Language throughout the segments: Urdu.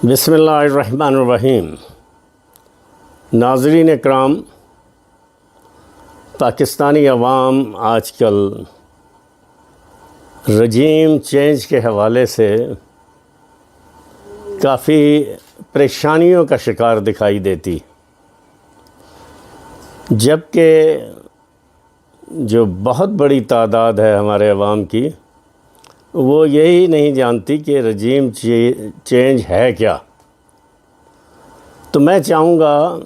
بسم اللہ الرحمن الرحیم۔ ناظرین اکرام، پاکستانی عوام آج کل رجیم چینج کے حوالے سے کافی پریشانیوں کا شکار دکھائی دیتی، جبکہ جو بہت بڑی تعداد ہے ہمارے عوام کی، وہ یہی نہیں جانتی کہ رجیم چینج ہے کیا۔ تو میں چاہوں گا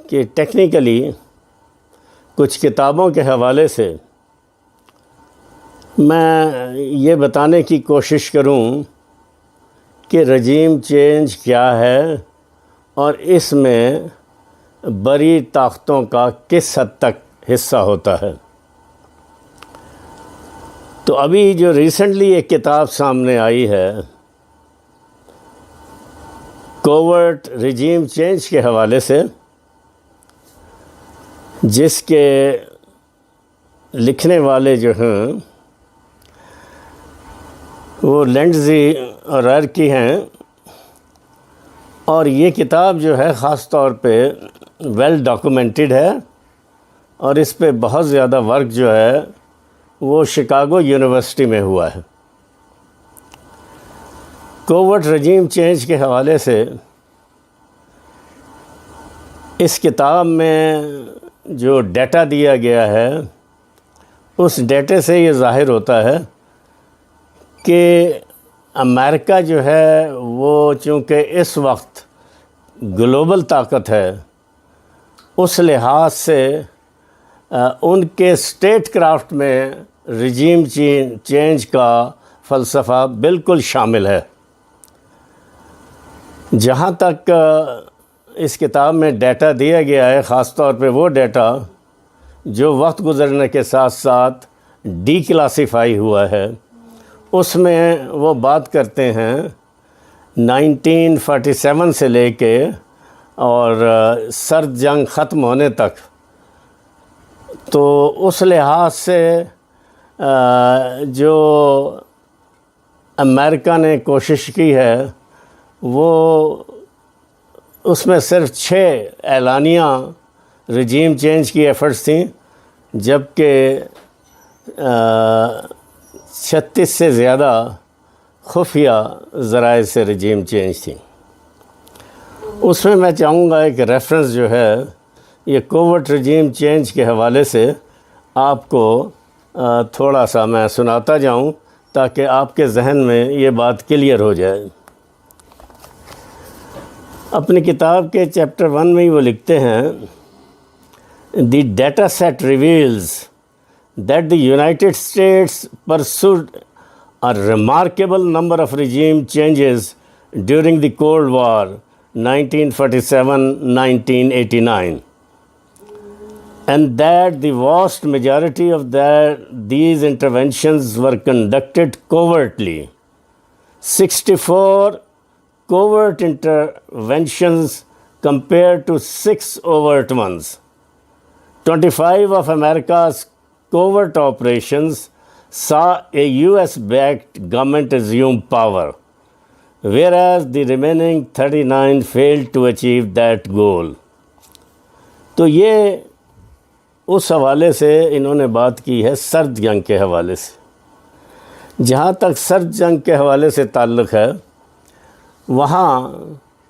کہ ٹیکنیکلی کچھ کتابوں کے حوالے سے میں یہ بتانے کی کوشش کروں کہ رجیم چینج کیا ہے اور اس میں بڑی طاقتوں کا کس حد تک حصہ ہوتا ہے۔ تو ابھی جو ریسنٹلی ایک کتاب سامنے آئی ہے کوورٹ رجیم چینج کے حوالے سے، جس کے لکھنے والے جو ہیں وہ لینڈزی اور ررکی ہیں، اور یہ کتاب جو ہے خاص طور پہ ویل ڈاکومنٹڈ ہے، اور اس پہ بہت زیادہ ورک جو ہے وہ شکاگو یونیورسٹی میں ہوا ہے۔ کوورٹ رجیم چینج کے حوالے سے اس کتاب میں جو ڈیٹا دیا گیا ہے، اس ڈیٹے سے یہ ظاہر ہوتا ہے کہ امریکہ جو ہے وہ چونکہ اس وقت گلوبل طاقت ہے، اس لحاظ سے ان کے اسٹیٹ کرافٹ میں رجیم چینج کا فلسفہ بالکل شامل ہے۔ جہاں تک اس کتاب میں ڈیٹا دیا گیا ہے، خاص طور پہ وہ ڈیٹا جو وقت گزرنے کے ساتھ ساتھ ڈی کلاسیفائی ہوا ہے، اس میں وہ بات کرتے ہیں 1947 سے لے کے اور سرد جنگ ختم ہونے تک۔ تو اس لحاظ سے جو امریکہ نے کوشش کی ہے، وہ اس میں صرف 6 اعلانیہ رجیم چینج کی ایفرٹس تھیں، جبکہ 36 سے زیادہ خفیہ ذرائع سے رجیم چینج تھیں۔ اس میں چاہوں گا ایک ریفرنس جو ہے یہ کوورٹ رجیم چینج کے حوالے سے آپ کو تھوڑا سا میں سناتا جاؤں تاکہ آپ کے ذہن میں یہ بات کلیئر ہو جائے۔ اپنی کتاب کے چیپٹر 1 میں وہ لکھتے ہیں، "the data set reveals that the United States pursued a remarkable number of regime changes during the Cold War 1947-1989, and that the vast majority of these interventions were conducted covertly. 64 covert interventions compared to 6 overt ones. 25 of America's covert operations saw a US-backed government assume power, whereas the remaining 39 failed to achieve that goal." تو یہ اس حوالے سے انہوں نے بات کی ہے سرد جنگ کے حوالے سے۔ جہاں تک سرد جنگ کے حوالے سے تعلق ہے، وہاں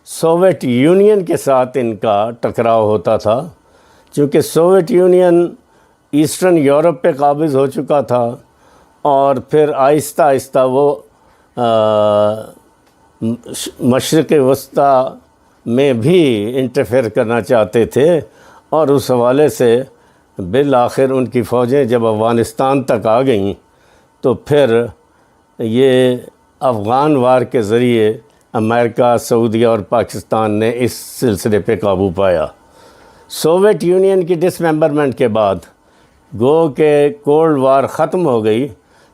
سوویت یونین کے ساتھ ان کا ٹکراؤ ہوتا تھا، چونکہ سوویت یونین ایسٹرن یورپ پہ قابض ہو چکا تھا، اور پھر آہستہ آہستہ وہ مشرق وسطیٰ میں بھی انٹرفیئر کرنا چاہتے تھے، اور اس حوالے سے بالآخر ان کی فوجیں جب افغانستان تک آ گئیں تو پھر یہ افغان وار کے ذریعے امریکہ، سعودیہ اور پاکستان نے اس سلسلے پہ قابو پایا۔ سوویت یونین کی ڈس ممبرمنٹ کے بعد گو کہ کولڈ وار ختم ہو گئی،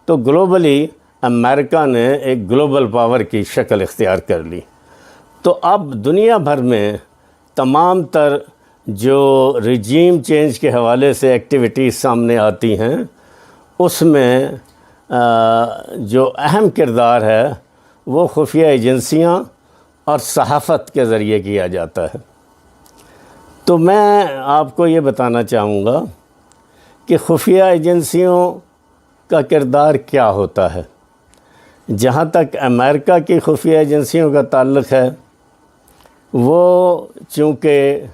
تو گلوبلی امریکہ نے ایک گلوبل پاور کی شکل اختیار کر لی۔ تو اب دنیا بھر میں تمام تر جو رجیم چینج کے حوالے سے ایکٹیویٹیز سامنے آتی ہیں، اس میں جو اہم کردار ہے وہ خفیہ ایجنسیاں اور صحافت کے ذریعے کیا جاتا ہے۔ تو میں آپ کو یہ بتانا چاہوں گا کہ خفیہ ایجنسیوں کا کردار کیا ہوتا ہے۔ جہاں تک امریکہ کی خفیہ ایجنسیوں کا تعلق ہے، وہ چونکہ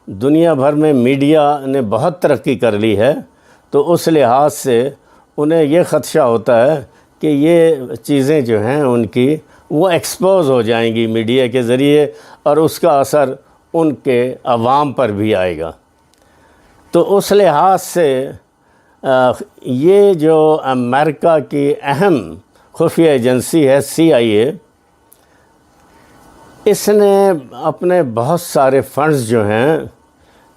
دنیا بھر میں میڈیا نے بہت ترقی کر لی ہے، تو اس لحاظ سے انہیں یہ خدشہ ہوتا ہے کہ یہ چیزیں جو ہیں ان کی وہ ایکسپوز ہو جائیں گی میڈیا کے ذریعے، اور اس کا اثر ان کے عوام پر بھی آئے گا۔ تو اس لحاظ سے یہ جو امریکہ کی اہم خفیہ ایجنسی ہے CIA، اس نے اپنے بہت سارے فنڈز جو ہیں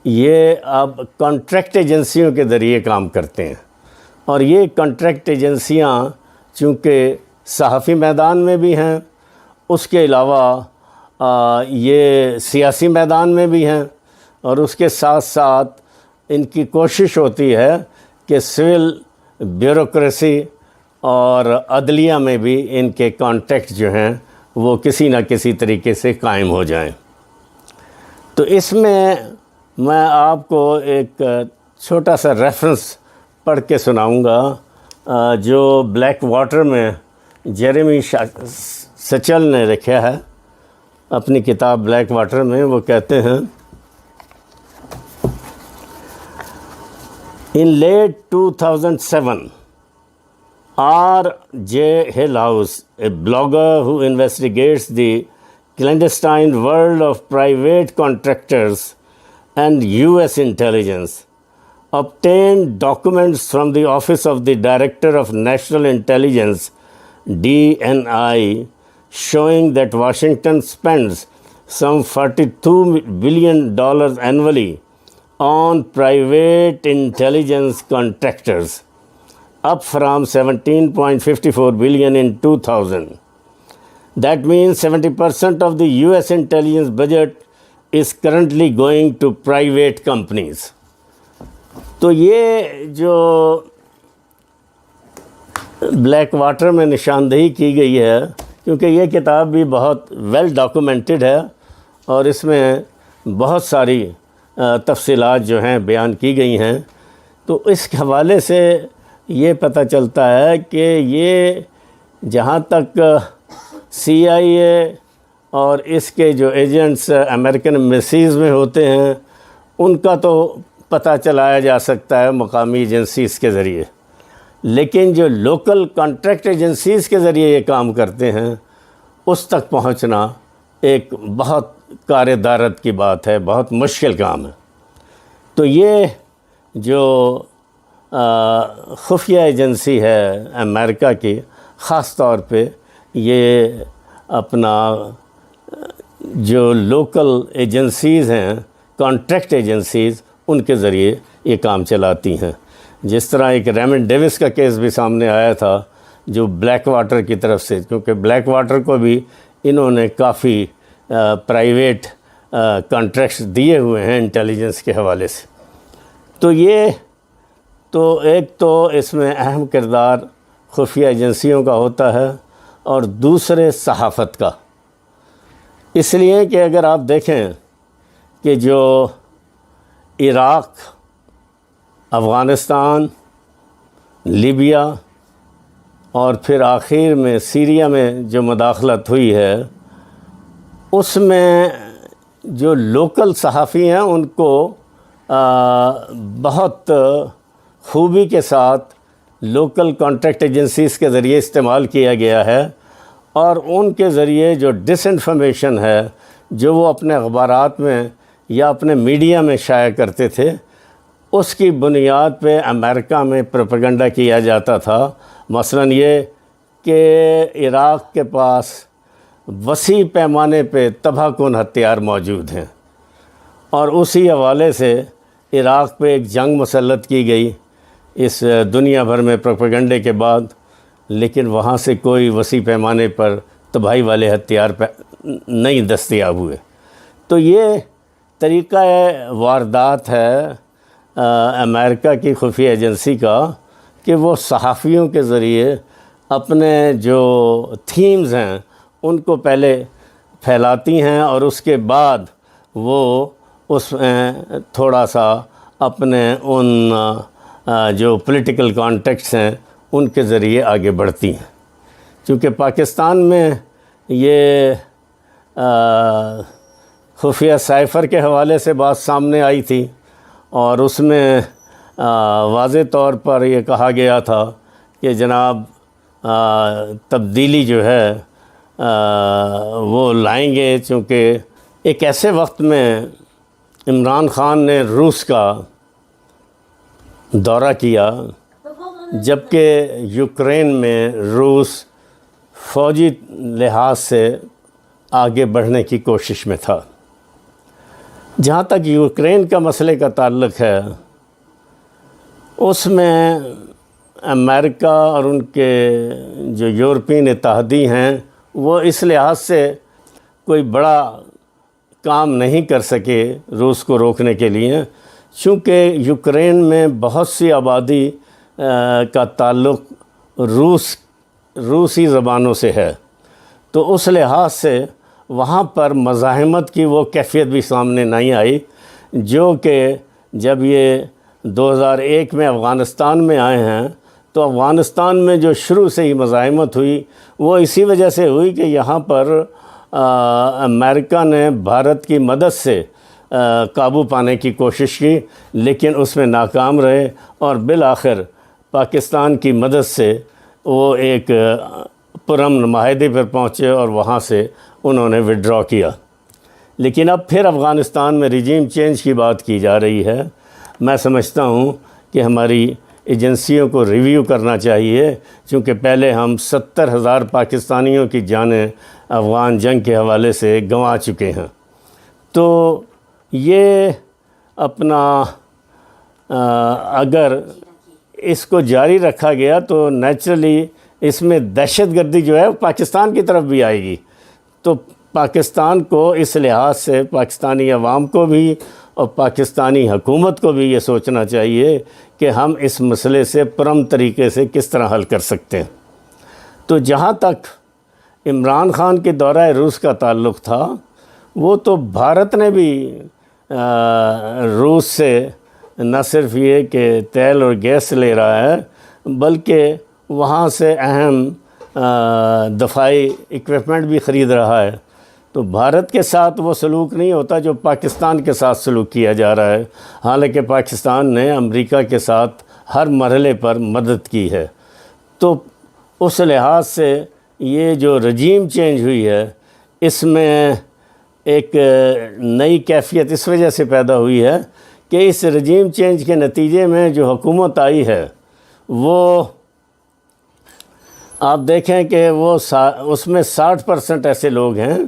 یہ اب کانٹریکٹ ایجنسیوں کے ذریعے کام کرتے ہیں، اور یہ کانٹریکٹ ایجنسیاں چونکہ صحافی میدان میں بھی ہیں، اس کے علاوہ یہ سیاسی میدان میں بھی ہیں، اور اس کے ساتھ ساتھ ان کی کوشش ہوتی ہے کہ سول بیوروکریسی اور عدلیہ میں بھی ان کے کانٹیکٹ جو ہیں وہ کسی نہ کسی طریقے سے قائم ہو جائیں۔ تو اس میں آپ کو ایک چھوٹا سا ریفرنس پڑھ کے سناؤں گا جو بلیک واٹر میں جیریمی سچل نے لکھا ہے اپنی کتاب بلیک واٹر میں۔ وہ کہتے ہیں In late 2007, R.J. Hillhouse, a blogger who investigates the clandestine world of private contractors and U.S. intelligence, obtained documents from the Office of the Director of National Intelligence, DNI, showing that Washington spends some $42 billion annually on private intelligence contractors, up from $17.54 billion in 2000. That means 70% of the US intelligence budget is currently going to private companies. تو یہ جو بلیک واٹر میں نشاندہی کی گئی ہے، کیونکہ یہ کتاب بھی بہت ویل ڈاکومنٹڈ ہے اور اس میں بہت ساری تفصیلات جو ہیں بیان کی گئی ہیں، تو اس حوالے سے یہ پتہ چلتا ہے کہ یہ جہاں تک CIA اور اس کے جو ایجنٹس امریکن ایمبیسیز میں ہوتے ہیں ان کا تو پتہ چلایا جا سکتا ہے مقامی ایجنسیز کے ذریعے، لیکن جو لوکل کانٹریکٹ ایجنسیز کے ذریعے یہ کام کرتے ہیں اس تک پہنچنا ایک بہت کار دارت کی بات ہے، بہت مشکل کام ہے۔ تو یہ جو خفیہ ایجنسی ہے امریکہ کی، خاص طور پہ یہ اپنا جو لوکل ایجنسیز ہیں، کانٹریکٹ ایجنسیز، ان کے ذریعے یہ کام چلاتی ہیں۔ جس طرح ایک ریمنڈ ڈیوس کا کیس بھی سامنے آیا تھا جو بلیک واٹر کی طرف سے، کیونکہ بلیک واٹر کو بھی انہوں نے کافی پرائیویٹ کانٹریکٹس دیے ہوئے ہیں انٹیلیجنس کے حوالے سے۔ تو یہ تو ایک تو اس میں اہم کردار خفیہ ایجنسیوں کا ہوتا ہے اور دوسرے صحافت کا، اس لیے کہ اگر آپ دیکھیں کہ جو عراق، افغانستان، لیبیا اور پھر آخر میں سیریا میں جو مداخلت ہوئی ہے، اس میں جو لوکل صحافی ہیں ان کو بہت خوبی کے ساتھ لوکل کانٹریکٹ ایجنسیز کے ذریعے استعمال کیا گیا ہے، اور ان کے ذریعے جو ڈس انفارمیشن ہے جو وہ اپنے اخبارات میں یا اپنے میڈیا میں شائع کرتے تھے، اس کی بنیاد پہ امریکہ میں پروپیگنڈا کیا جاتا تھا۔ مثلا یہ کہ عراق کے پاس وسیع پیمانے پہ تباہ کن ہتھیار موجود ہیں، اور اسی حوالے سے عراق پہ ایک جنگ مسلط کی گئی اس دنیا بھر میں پروپیگنڈے کے بعد، لیکن وہاں سے کوئی وسیع پیمانے پر تباہی والے ہتھیار نہیں دستیاب ہوئے۔ تو یہ طریقہ واردات ہے امریکہ کی خفیہ ایجنسی کا کہ وہ صحافیوں کے ذریعے اپنے جو تھیمز ہیں ان کو پہلے پھیلاتی ہیں اور اس کے بعد وہ اس میں تھوڑا سا اپنے ان جو پولیٹیکل کانٹیکٹس ہیں ان کے ذریعے آگے بڑھتی ہیں. چونکہ پاکستان میں یہ خفیہ سائفر کے حوالے سے بات سامنے آئی تھی اور اس میں واضح طور پر یہ کہا گیا تھا کہ جناب تبدیلی جو ہے وہ لائیں گے، چونکہ ایک ایسے وقت میں عمران خان نے روس کا دورہ کیا جبکہ یوکرین میں روس فوجی لحاظ سے آگے بڑھنے کی کوشش میں تھا. جہاں تک یوکرین کا مسئلے کا تعلق ہے، اس میں امریکہ اور ان کے جو یورپین اتحادی ہیں وہ اس لحاظ سے کوئی بڑا کام نہیں کر سکے روس کو روکنے کے لیے، چونکہ یوکرین میں بہت سی آبادی کا تعلق روسی زبانوں سے ہے. تو اس لحاظ سے وہاں پر مزاحمت کی وہ کیفیت بھی سامنے نہیں آئی جو کہ جب یہ 2001 میں افغانستان میں آئے ہیں تو افغانستان میں جو شروع سے ہی مزاحمت ہوئی وہ اسی وجہ سے ہوئی کہ یہاں پر امریکہ نے بھارت کی مدد سے قابو پانے کی کوشش کی، لیکن اس میں ناکام رہے اور بالآخر پاکستان کی مدد سے وہ ایک پرامن معاہدے پر پہنچے اور وہاں سے انہوں نے وڈرا کیا. لیکن اب پھر افغانستان میں ریجیم چینج کی بات کی جا رہی ہے. میں سمجھتا ہوں کہ ہماری ایجنسیوں کو ریویو کرنا چاہیے، چونکہ پہلے ہم 70,000 پاکستانیوں کی جانیں افغان جنگ کے حوالے سے گنوا چکے ہیں. تو یہ اپنا اگر اس کو جاری رکھا گیا تو نیچرلی اس میں دہشت گردی جو ہے پاکستان کی طرف بھی آئے گی. تو پاکستان کو اس لحاظ سے پاکستانی عوام کو بھی اور پاکستانی حکومت کو بھی یہ سوچنا چاہیے کہ ہم اس مسئلے سے پرامن طریقے سے کس طرح حل کر سکتے ہیں. تو جہاں تک عمران خان کے دورہ روس کا تعلق تھا، وہ تو بھارت نے بھی روس سے نہ صرف یہ کہ تیل اور گیس لے رہا ہے بلکہ وہاں سے اہم دفاعی ایکوپمنٹ بھی خرید رہا ہے. تو بھارت کے ساتھ وہ سلوک نہیں ہوتا جو پاکستان کے ساتھ سلوک کیا جا رہا ہے، حالانکہ پاکستان نے امریکہ کے ساتھ ہر مرحلے پر مدد کی ہے. تو اس لحاظ سے یہ جو رجیم چینج ہوئی ہے اس میں ایک نئی کیفیت اس وجہ سے پیدا ہوئی ہے کہ اس رجیم چینج کے نتیجے میں جو حکومت آئی ہے وہ آپ دیکھیں کہ وہ اس میں 60% ایسے لوگ ہیں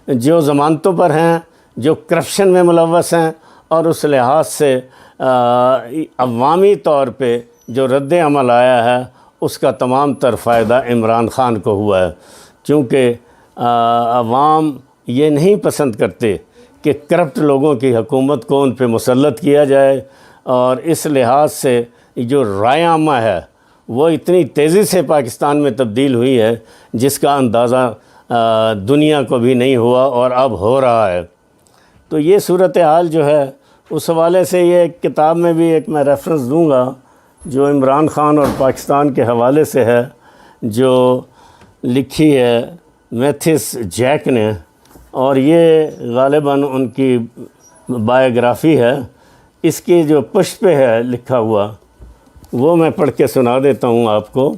جو ضمانتوں پر ہیں، جو کرپشن میں ملوث ہیں، اور اس لحاظ سے عوامی طور پہ جو رد عمل آیا ہے اس کا تمام تر فائدہ عمران خان کو ہوا ہے. چونکہ عوام یہ نہیں پسند کرتے کہ کرپٹ لوگوں کی حکومت کو ان پہ مسلط کیا جائے، اور اس لحاظ سے جو رائے عامہ ہے وہ اتنی تیزی سے پاکستان میں تبدیل ہوئی ہے جس کا اندازہ دنیا کو بھی نہیں ہوا اور اب ہو رہا ہے. تو یہ صورتحال جو ہے اس حوالے سے یہ ایک کتاب میں بھی ایک میں ریفرنس دوں گا جو عمران خان اور پاکستان کے حوالے سے ہے، جو لکھی ہے میتھس جیک نے، اور یہ غالباً ان کی بایوگرافی ہے. اس کی جو پشت پہ ہے لکھا ہوا وہ میں پڑھ کے سنا دیتا ہوں آپ کو.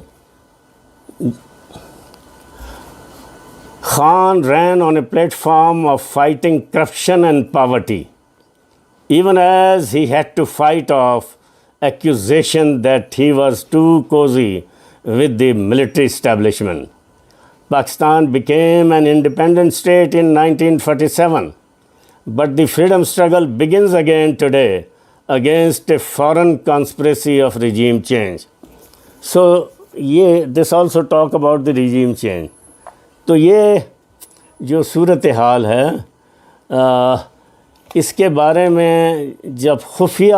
Khan ran on a platform of fighting corruption and poverty, even as he had to fight off accusation that he was too cozy with the military establishment. Pakistan became an independent state in 1947, but the freedom struggle begins again today against a foreign conspiracy of regime change. So, this also talk about the regime change. تو یہ جو صورتحال ہے اس کے بارے میں جب خفیہ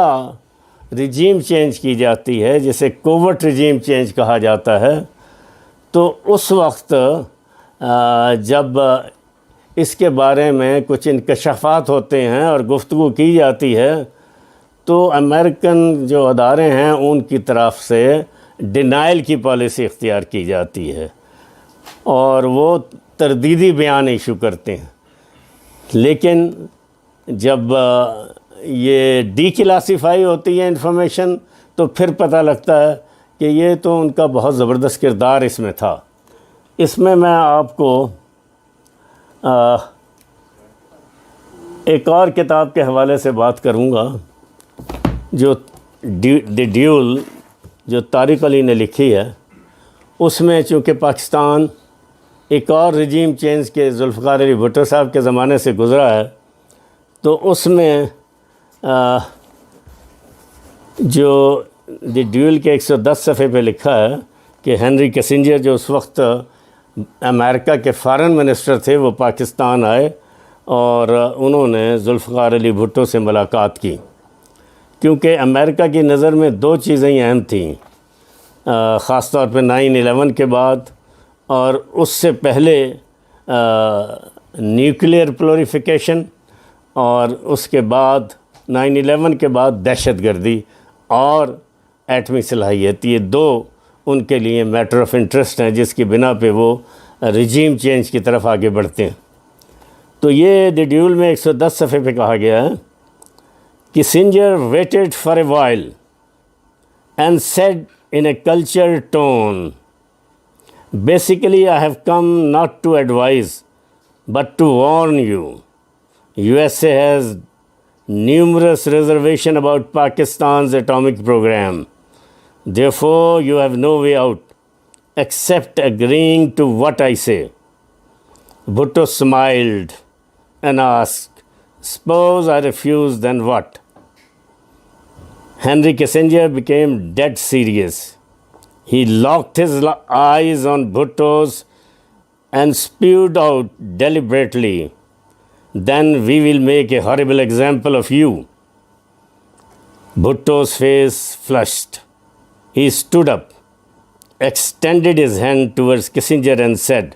رجیم چینج کی جاتی ہے، جسے کوورٹ رجیم چینج کہا جاتا ہے، تو اس وقت جب اس کے بارے میں کچھ انکشافات ہوتے ہیں اور گفتگو کی جاتی ہے تو امریکن جو ادارے ہیں ان کی طرف سے ڈینائل کی پالیسی اختیار کی جاتی ہے اور وہ تردیدی بیان ایشو کرتے ہیں. لیکن جب یہ ڈی کلاسیفائی ہوتی ہے انفارمیشن تو پھر پتہ لگتا ہے کہ یہ تو ان کا بہت زبردست کردار اس میں تھا. اس میں آپ کو ایک اور کتاب کے حوالے سے بات کروں گا جو دی ڈیول جو طارق علی نے لکھی ہے. اس میں چونکہ پاکستان ایک اور رجیم چینج کے ذوالفقار علی بھٹو صاحب کے زمانے سے گزرا ہے تو اس میں جو دی ڈیول کے 110 صفحے پہ لکھا ہے کہ ہنری کیسنجر جو اس وقت امریکہ کے فارن منسٹر تھے وہ پاکستان آئے اور انہوں نے ذوالفقار علی بھٹو سے ملاقات کی کیونکہ امریکہ کی نظر میں دو چیزیں اہم تھیں خاص طور پہ 9/11 کے بعد اور اس سے پہلے نیوکلیئر پلوریفیکیشن اور اس کے بعد 9/11 کے بعد دہشت گردی اور ایٹمی صلاحیت. یہ دو ان کے لیے میٹر آف انٹرسٹ ہیں جس کی بنا پہ وہ رجیم چینج کی طرف آگے بڑھتے ہیں. تو یہ دی ڈیول میں 110 صفحے پہ کہا گیا ہے کہ Kissinger waited for a while and said in a cultured tone, basically I have come not to advise but to warn you. USA has numerous reservations about Pakistan's atomic program. Therefore, you have no way out except agreeing to what I say. Bhutto smiled and asked, suppose I refuse, then what? Henry Kissinger became dead serious. He locked his eyes on Bhutto's and spewed out deliberately, then we will make a horrible example of you. Bhutto's face flushed. He stood up, extended his hand towards Kissinger and said,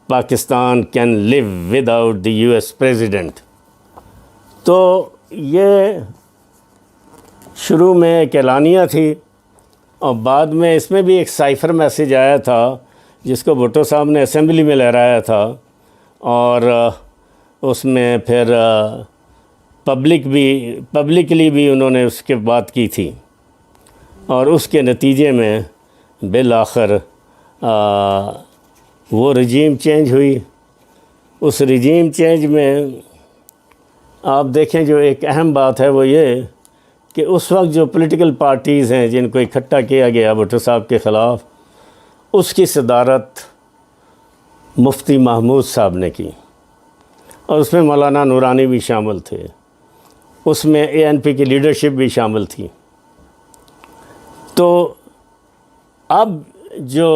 Pakistan can live without the US president. تو یہ شروع میں ایک اعلانیہ تھی اور بعد میں اس میں بھی ایک سائفر میسیج آیا تھا جس کو بھٹو صاحب نے اسمبلی میں لہرایا تھا اور اس میں پھر پبلکلی بھی انہوں نے اس کے بات کی تھی اور اس کے نتیجے میں بالآخر وہ رجیم چینج ہوئی. اس رجیم چینج میں آپ دیکھیں جو ایک اہم بات ہے وہ یہ کہ اس وقت جو پولیٹیکل پارٹیز ہیں جن کو اکٹھا کیا گیا بھٹو صاحب کے خلاف اس کی صدارت مفتی محمود صاحب نے کی اور اس میں مولانا نورانی بھی شامل تھے, اس میں ANP کی لیڈرشپ بھی شامل تھی. تو اب جو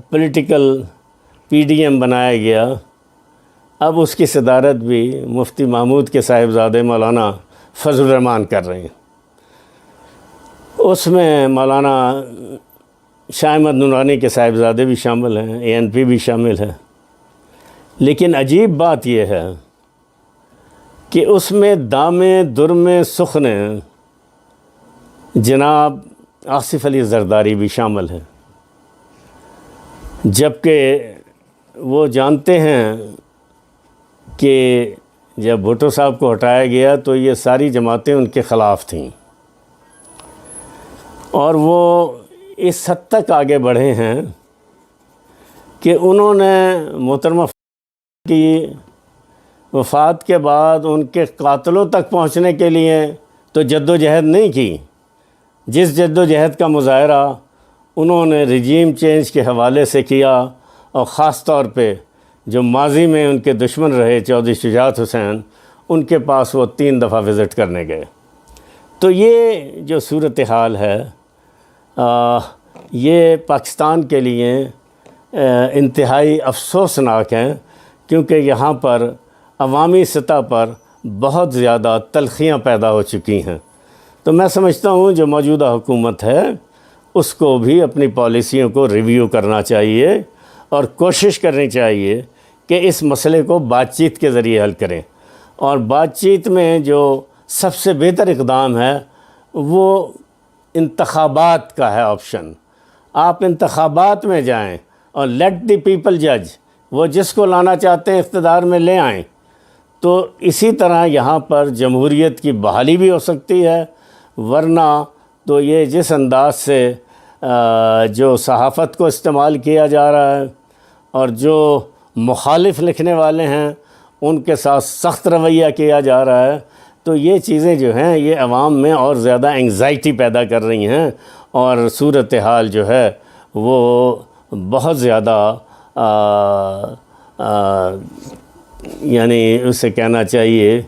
پولیٹیکل PDM بنایا گیا اب اس کی صدارت بھی مفتی محمود کے صاحبزادے مولانا فضل الرحمان کر رہے ہیں. اس میں مولانا شاہ احمد نورانی کے صاحبزادے بھی شامل ہیں, ANP بھی شامل ہے. لیکن عجیب بات یہ ہے کہ اس میں دامے درمے سخنے جناب آصف علی زرداری بھی شامل ہیں, جبکہ وہ جانتے ہیں کہ جب بھٹو صاحب کو ہٹایا گیا تو یہ ساری جماعتیں ان کے خلاف تھیں اور وہ اس حد تک آگے بڑھے ہیں کہ انہوں نے محترمہ کی وفات کے بعد ان کے قاتلوں تک پہنچنے کے لیے تو جد و جہد نہیں کی. جس جد و جہد کا مظاہرہ انہوں نے رجیم چینج کے حوالے سے کیا اور خاص طور پہ جو ماضی میں ان کے دشمن رہے چودھری شجاعت حسین, ان کے پاس وہ 3 دفعہ وزٹ کرنے گئے. تو یہ جو صورتحال ہے یہ پاکستان کے لیے انتہائی افسوسناک ہے کیونکہ یہاں پر عوامی سطح پر بہت زیادہ تلخیاں پیدا ہو چکی ہیں. تو میں سمجھتا ہوں جو موجودہ حکومت ہے اس کو بھی اپنی پالیسیوں کو ریویو کرنا چاہیے اور کوشش کرنی چاہیے کہ کہ اس مسئلے کو بات چیت کے ذریعے حل کریں، اور بات چیت میں جو سب سے بہتر اقدام ہے وہ انتخابات کا ہے آپشن۔ آپ انتخابات میں جائیں اور لیٹ دی پیپل جج، وہ جس کو لانا چاہتے ہیں اقتدار میں لے آئیں۔ تو اسی طرح یہاں پر جمہوریت کی بحالی بھی ہو سکتی ہے، ورنہ تو یہ جس انداز سے جو صحافت کو استعمال کیا جا رہا ہے اور جو مخالف لکھنے والے ہیں ان کے ساتھ سخت رویہ کیا جا رہا ہے، تو یہ چیزیں جو ہیں یہ عوام میں اور زیادہ انگزائٹی پیدا کر رہی ہیں، اور صورتحال جو ہے وہ بہت زیادہ یعنی اسے کہنا چاہیے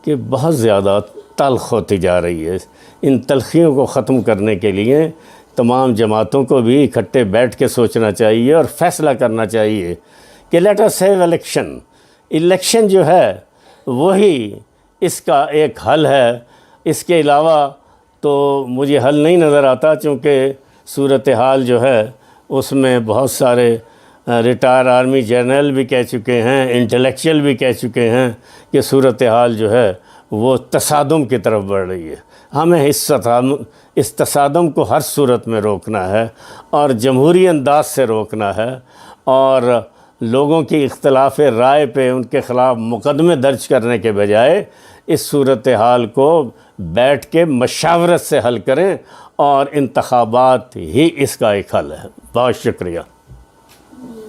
کہ بہت زیادہ تلخ ہوتی جا رہی ہے۔ ان تلخیوں کو ختم کرنے کے لیے تمام جماعتوں کو بھی اکٹھے بیٹھ کے سوچنا چاہیے اور فیصلہ کرنا چاہیے کہ لیٹ اس ہیو الیکشن جو ہے وہی اس کا ایک حل ہے۔ اس کے علاوہ تو مجھے حل نہیں نظر آتا، چونکہ صورتحال جو ہے اس میں بہت سارے ریٹائر آرمی جنرل بھی کہہ چکے ہیں، انٹلیکچوئل بھی کہہ چکے ہیں کہ صورتحال جو ہے وہ تصادم کی طرف بڑھ رہی ہے۔ ہمیں اس تصادم کو ہر صورت میں روکنا ہے اور جمہوری انداز سے روکنا ہے، اور لوگوں کی اختلاف رائے پہ ان کے خلاف مقدمے درج کرنے کے بجائے اس صورتحال کو بیٹھ کے مشاورت سے حل کریں، اور انتخابات ہی اس کا ایک حل ہے۔ بہت شکریہ۔